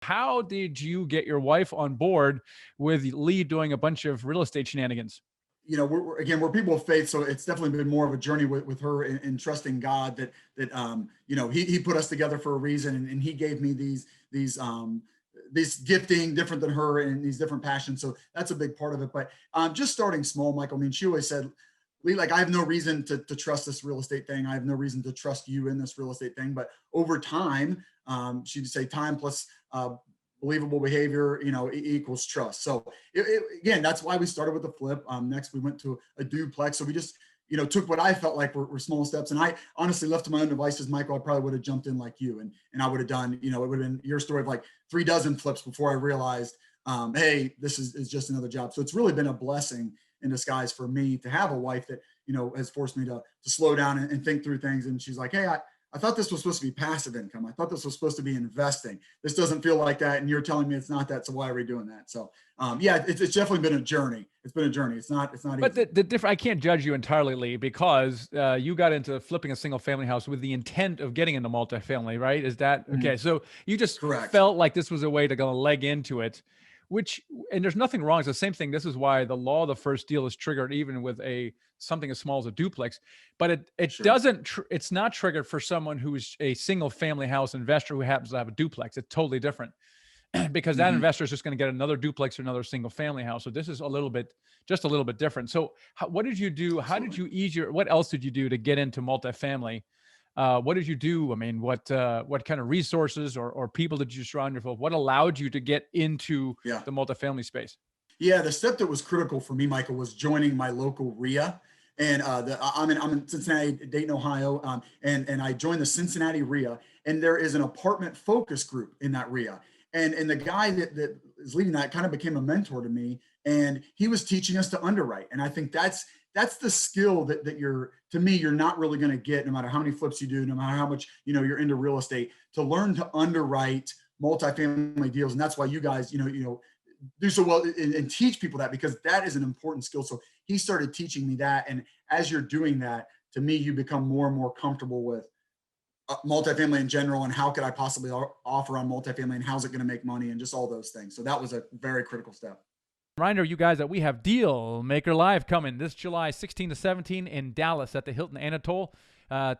How did you get your wife on board with Lee doing a bunch of real estate shenanigans? Again, we're people of faith, so it's definitely been more of a journey with her in trusting God that he put us together for a reason, and he gave me these gifting different than her and these different passions. So that's a big part of it. But just starting small, Michael. I mean, she always said, Lee, like, I have no reason to trust this real estate thing. I have no reason to trust you in this real estate thing. But over time, she'd say time plus believable behavior, equals trust. So again, that's why we started with the flip. Next, we went to a duplex. So we just, took what I felt like were small steps. And I honestly, left to my own devices, Michael, I probably would have jumped in like you, and I would have done, it would have been your story of like 3 dozen flips before I realized, hey, this is just another job. So it's really been a blessing in disguise for me to have a wife that, has forced me to slow down and think through things. And she's like, hey, I thought this was supposed to be passive income. I thought this was supposed to be investing. This doesn't feel like that. And you're telling me it's not that. So why are we doing that? So yeah, it's definitely been a journey. It's been a journey. It's not But easy. the different, I can't judge you entirely, Lee, because you got into flipping a single family house with the intent of getting into multifamily, right? Is that Mhm. okay? So you just Correct. felt like this was a way to go leg into it, which, and there's nothing wrong. It's the same thing. This is why the law of the first deal is triggered even with something as small as a duplex, but it Sure. doesn't, it's not triggered for someone who's a single family house investor who happens to have a duplex. It's totally different. Because that Hmm. investor is just going to get another duplex or another single family house. So this is just a little bit different. So what did you do? How did Absolutely. you ease what else did you do to get into multifamily? What did you do? I mean, what kind of resources or people did you surround yourself? What allowed you to get into Yeah. the multifamily space? Yeah, the step that was critical for me, Michael, was joining my local RIA. And I'm in Cincinnati, Dayton, Ohio, and I joined the Cincinnati RIA. And there is an apartment focus group in that RIA. And the guy that is leading that kind of became a mentor to me, and he was teaching us to underwrite. And I think that's the skill that you're not really going to get no matter how many flips you do, no matter how much you're into real estate, to learn to underwrite multifamily deals. And that's why you guys do so well and teach people that, because that is an important skill. So he started teaching me that. And as you're doing that, to me, you become more and more comfortable with multifamily in general, and how could I possibly offer on multifamily, and how's it going to make money, and just all those things. So that was a very critical step. Reminder, you guys, that we have Deal Maker Live coming this July 16 to 17 in Dallas at the Hilton Anatole.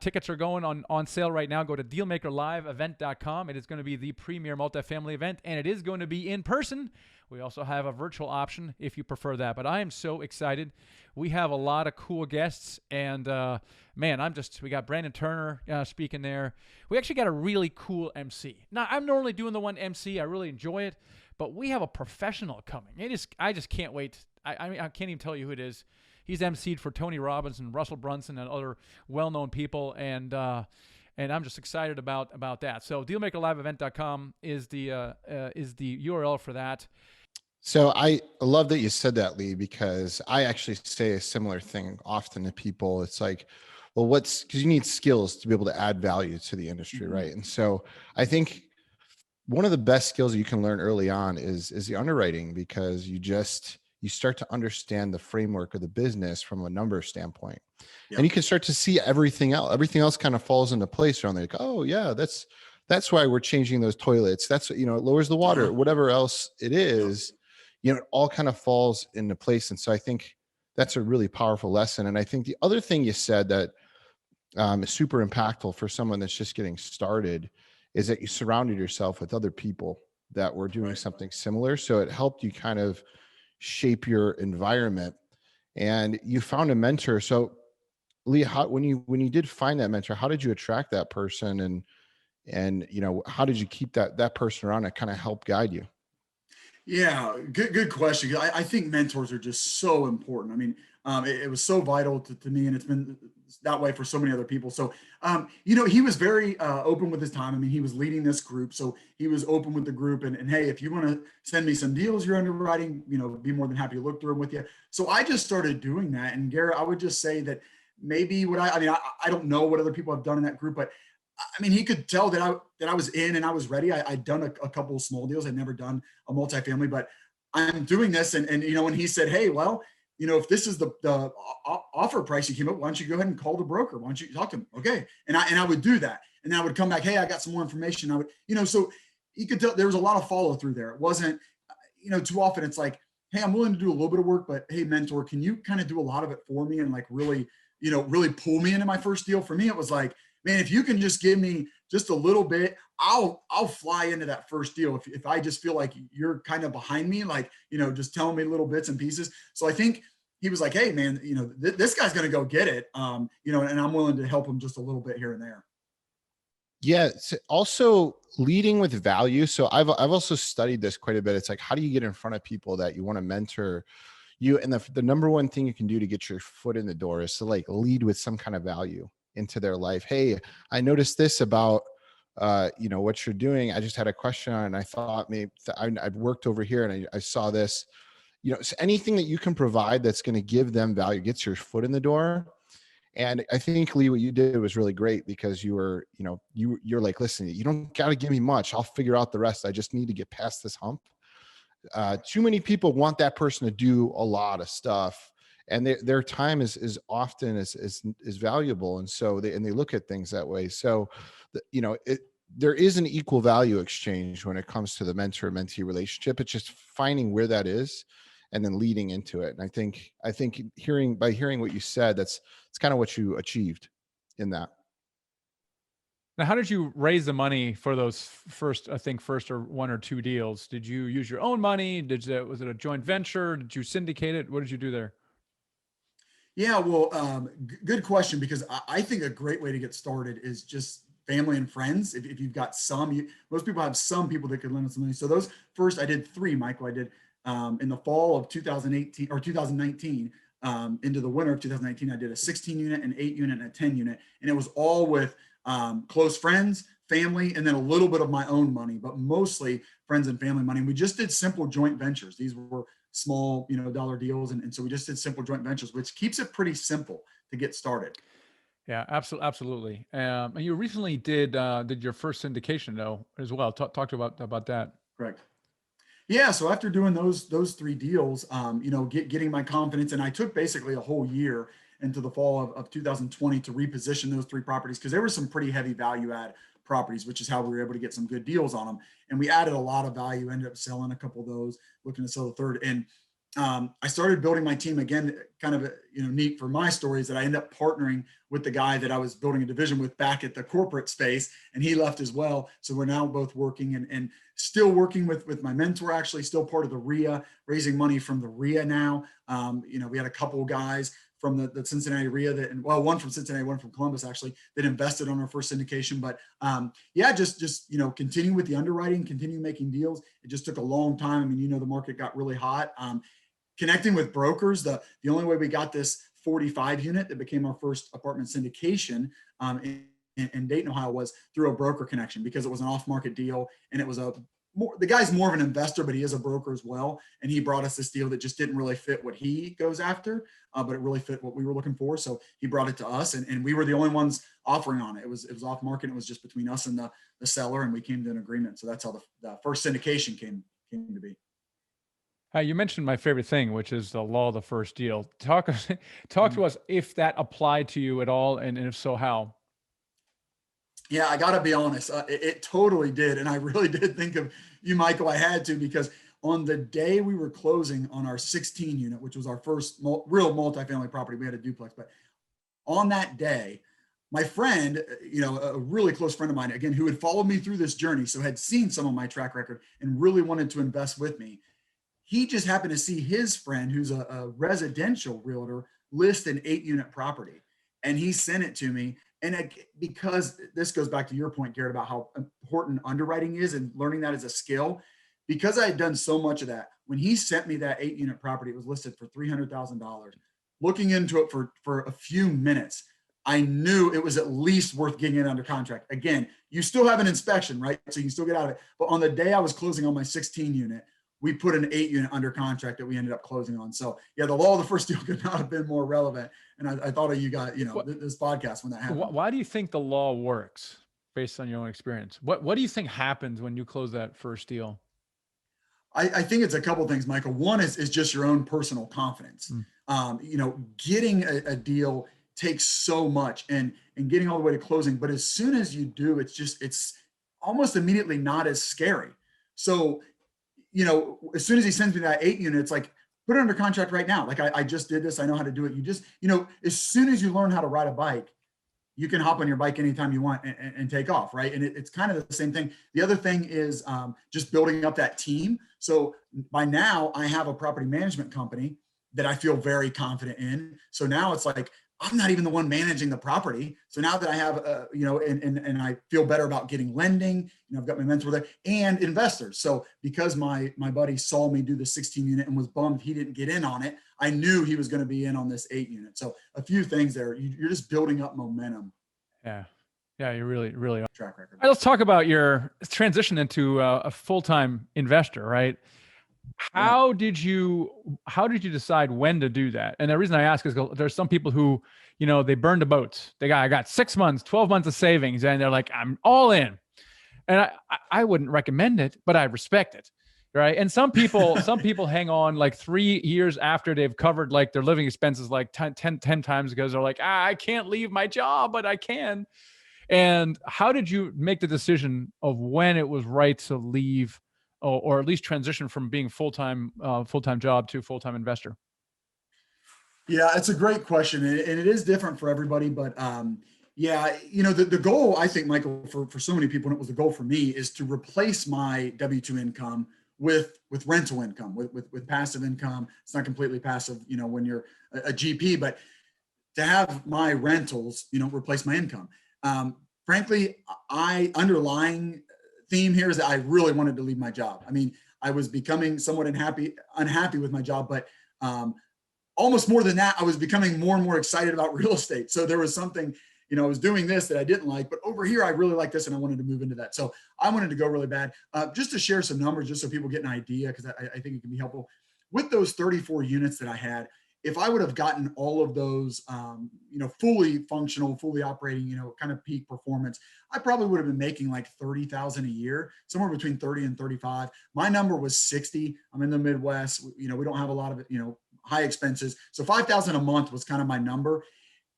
Tickets are going on sale right now. Go to dealmakerliveevent.com. It is going to be the premier multifamily event, and it is going to be in person. We also have a virtual option if you prefer that. But I am so excited. We have a lot of cool guests, and man, we got Brandon Turner speaking there. We actually got a really cool MC. Now, I'm normally doing the one MC. I really enjoy it, but we have a professional coming. I just can't wait. I can't even tell you who it is. He's emceed for Tony Robbins and Russell Brunson and other well-known people, and I'm just excited about that. So dealmakerliveevent.com is the URL for that. So I love that you said that, Lee, because I actually say a similar thing often to people. It's like, well, because you need skills to be able to add value to the industry, Mm-hmm. right? And so I think one of the best skills you can learn early on is the underwriting, because you start to understand the framework of the business from a number standpoint, Yeah. and you can start to see everything else. Everything else kind of falls into place around there. Like, oh yeah, that's why we're changing those toilets. That's, it lowers the water, Uh-huh. whatever else it Yep. is. It all kind of falls into place. And so I think that's a really powerful lesson. And I think the other thing you said that is super impactful for someone that's just getting started is that you surrounded yourself with other people that were doing Right. something similar. So it helped you kind of shape your environment, and you found a mentor. So Lee, when you did find that mentor, how did you attract that person, and how did you keep that person around to kind of help guide you? Yeah, good question. I think mentors are just so important. I mean, it was so vital to me, and it's been that way for so many other people. So, he was very open with his time. I mean, he was leading this group, so he was open with the group. And hey, if you want to send me some deals you're underwriting, be more than happy to look through them with you. So I just started doing that. And Garrett, I would just say that maybe I don't know what other people have done in that group, but I mean, he could tell that I was in and I was ready. I'd done a couple of small deals. I'd never done a multifamily, but I'm doing this. And when he said, hey, well, if this is the offer price you came up, why don't you go ahead and call the broker? Why don't you talk to him? Okay. And I would do that. And then I would come back, hey, I got some more information. I would, so you could tell there was a lot of follow through there. It wasn't, too often it's like, hey, I'm willing to do a little bit of work, but hey, mentor, can you kind of do a lot of it for me and like really, really pull me into my first deal? For me, it was like, man, if you can just give me just a little bit, I'll fly into that first deal. If I just feel like you're kind of behind me, like, just telling me little bits and pieces. So I think he was like, hey man, this guy's going to go get it. And I'm willing to help him just a little bit here and there. Yeah. It's also leading with value. So I've also studied this quite a bit. It's like, how do you get in front of people that you want to mentor you? And the number one thing you can do to get your foot in the door is to like lead with some kind of value into their life. Hey, I noticed this about, what you're doing. I just had a question on it, and I thought maybe I've worked over here and I saw this, so anything that you can provide that's going to give them value, gets your foot in the door. And I think, Lee, what you did was really great, because you were, you're like, listen, you don't got to give me much. I'll figure out the rest. I just need to get past this hump. Too many people want that person to do a lot of stuff, and their time is often is valuable. And so they look at things that way. So, there is an equal value exchange when it comes to the mentor-mentee relationship. It's just finding where that is and then leading into it. And I think hearing what you said, it's kind of what you achieved in that. Now, how did you raise the money for those first or one or two deals? Did you use your own money? Was it a joint venture? Did you syndicate it? What did you do there? Yeah, well, good question, because I think a great way to get started is just family and friends. If you've got most people have some people that could lend us some money. So those first, I did three, Michael. I did in the fall of 2018 or 2019, into the winter of 2019, I did a 16 unit, an 8 unit, and a 10 unit. And it was all with close friends, family, and then a little bit of my own money, but mostly friends and family money. And we just did simple joint ventures. These were small, dollar deals. And so we just did simple joint ventures, which keeps it pretty simple to get started. Yeah, absolutely. And you recently did your first syndication though as well. Talk about that. Correct. Yeah. So after doing those three deals, getting my confidence, and I took basically a whole year into the fall of 2020 to reposition those three properties, because there were some pretty heavy value add properties, which is how we were able to get some good deals on them. And we added a lot of value, ended up selling a couple of those, looking to sell the third. And I started building my team again. Kind of neat for my story is that I ended up partnering with the guy that I was building a division with back at the corporate space, and he left as well. So we're now both working and still working with my mentor, actually still part of the RIA, raising money from the RIA now. We had a couple of guys from the Cincinnati RIA one from Cincinnati, one from Columbus, actually, that invested on our first syndication. But just continue with the underwriting, continue making deals. It just took a long time. I mean, the market got really hot. Connecting with brokers, the only way we got this 45 unit that became our first apartment syndication in Dayton, Ohio, was through a broker connection, because it was an off-market deal, and it was the guy's more of an investor, but he is a broker as well. And he brought us this deal that just didn't really fit what he goes after, but it really fit what we were looking for. So he brought it to us, and we were the only ones offering on it. It was off market. It was just between us and the seller, and we came to an agreement. So that's how the first syndication came to be. You mentioned my favorite thing, which is the law of the first deal. Talk to us if that applied to you at all, and if so, how? Yeah, I got to be honest. It totally did. And I really did think of you, Michael. I had to, because on the day we were closing on our 16 unit, which was our first real multifamily property, we had a duplex. But on that day, my friend, a really close friend of mine, again, who had followed me through this journey, so had seen some of my track record and really wanted to invest with me, he just happened to see his friend, who's a residential realtor, list an 8 unit property. And he sent it to me. And because this goes back to your point, Garrett, about how important underwriting is and learning that as a skill, because I had done so much of that, when he sent me that 8 unit property, it was listed for $300,000. Looking into it for a few minutes, I knew it was at least worth getting it under contract. Again, you still have an inspection, right? So you can still get out of it. But on the day I was closing on my 16 unit, we put an 8 unit under contract that we ended up closing on. So yeah, the law of the first deal could not have been more relevant. And I thought of you guys, this podcast when that happened. Why do you think the law works based on your own experience? What do you think happens when you close that first deal? I think it's a couple of things, Michael. One is just your own personal confidence. Getting a deal takes so much, and getting all the way to closing. But as soon as you do, it's almost immediately not as scary. So, as soon as he sends me that 8 unit, it's like, put it under contract right now. Like I just did this. I know how to do it. You just, as soon as you learn how to ride a bike, you can hop on your bike anytime you want and take off, right? And it's kind of the same thing. The other thing is just building up that team. So by now I have a property management company that I feel very confident in. So now it's like, I'm not even the one managing the property. So now that I have, and I feel better about getting lending, I've got my mentor there and investors. So because my buddy saw me do the 16 unit and was bummed he didn't get in on it, I knew he was going to be in on this 8 unit. So a few things there. You're just building up momentum. Yeah. Yeah, you really, really are. Track record. All right, let's talk about your transition into a full-time investor, right? How did you decide when to do that? And the reason I ask is there's some people who, they burn the boats. I got 6 months, 12 months of savings, and they're like, I'm all in. And I wouldn't recommend it, but I respect it. Right. And some people hang on like 3 years after they've covered like their living expenses like 10 times because they're like, I can't leave my job, but I can. And how did you make the decision of when it was right to leave or at least transition from being full-time job to full-time investor? Yeah, it's a great question. And it is different for everybody, but the goal, I think, Michael, for so many people, and it was the goal for me, is to replace my W-2 income with rental income, with passive income. It's not completely passive, when you're a GP, but to have my rentals, replace my income. Frankly, underlying theme here is that I really wanted to leave my job. I mean, I was becoming somewhat unhappy with my job, but almost more than that, I was becoming more and more excited about real estate. So there was something, I was doing this that I didn't like, but over here, I really like this and I wanted to move into that. So I wanted to go really bad. Just to share some numbers, just so people get an idea, because I think it can be helpful. With those 34 units that I had, if I would have gotten all of those, fully functional, fully operating, kind of peak performance, I probably would have been making like 30,000 a year, somewhere between 30 and 35. My number was 60. I'm in the Midwest. We don't have a lot of, high expenses. So 5,000 a month was kind of my number.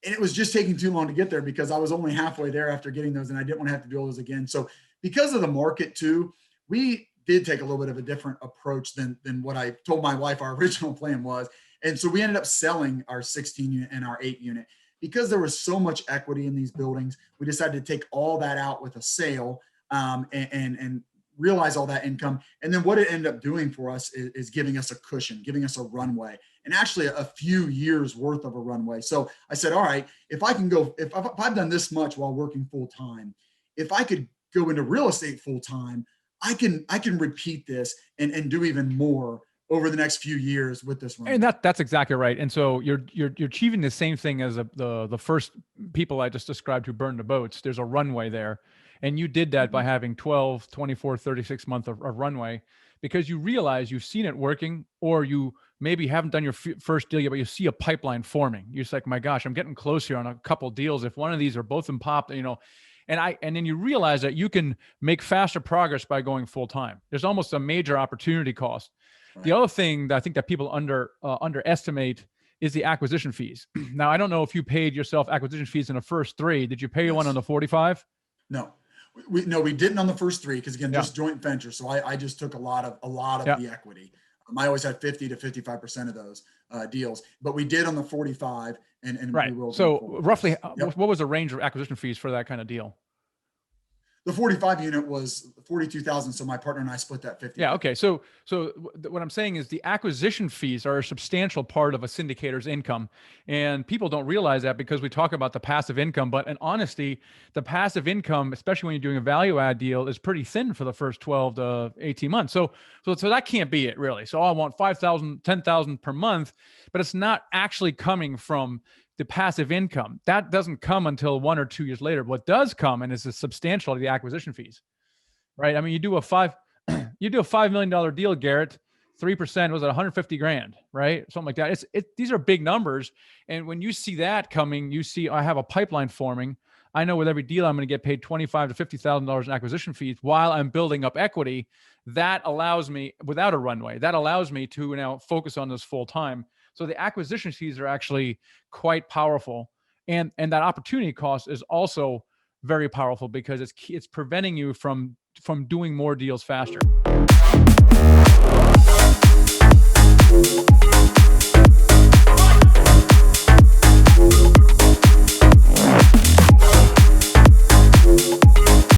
And it was just taking too long to get there because I was only halfway there after getting those and I didn't want to have to do all those again. So because of the market too, we did take a little bit of a different approach than what I told my wife our original plan was. And so we ended up selling our 16 unit and our 8 unit because there was so much equity in these buildings. We decided to take all that out with a sale and realize all that income. And then what it ended up doing for us is giving us a cushion, giving us a runway, and actually a few years worth of a runway. So I said, all right, if I've done this much while working full time, if I could go into real estate full time, I can repeat this and do even more over the next few years with this runway. And that's exactly right. And so you're achieving the same thing as the first people I just described who burned the boats. There's a runway there. And you did that by having 12, 24, 36 months of runway because you realize you've seen it working, or you maybe haven't done your first deal yet, but you see a pipeline forming. You're just like, my gosh, I'm getting close here on a couple of deals. If one of these are both in pop, and then you realize that you can make faster progress by going full time. There's almost a major opportunity cost. Right. The other thing that I think that people underestimate is the acquisition fees. Now, I don't know if you paid yourself acquisition fees in the first 3. Did you pay one on the 45? No. We didn't on the first 3 because again, just joint venture. So I just took a lot of the equity. I always had 50 to 55% of those deals, but we did on the 45 and right. We will. So roughly, what was the range of acquisition fees for that kind of deal? The 45 unit was 42,000. So my partner and I split that 50. Yeah. Okay. So what I'm saying is the acquisition fees are a substantial part of a syndicator's income. And people don't realize that because we talk about the passive income, but in honesty, the passive income, especially when you're doing a value add deal, is pretty thin for the first 12 to 18 months. So that can't be it really. So I want 5,000, 10,000 per month, but it's not actually coming from the passive income. That doesn't come until 1 or 2 years later. What does come and is a substantial the acquisition fees, right? I mean, you do a $5 million deal, Garrett, 3% was at 150 grand, right? Something like that. These are big numbers. And when you see that coming, you see, I have a pipeline forming. I know with every deal, I'm going to get paid $25,000 to $50,000 in acquisition fees while I'm building up equity. That allows me, without a runway, that allows me to now focus on this full time. So the acquisition fees are actually quite powerful. And that opportunity cost is also very powerful because it's preventing you from doing more deals faster.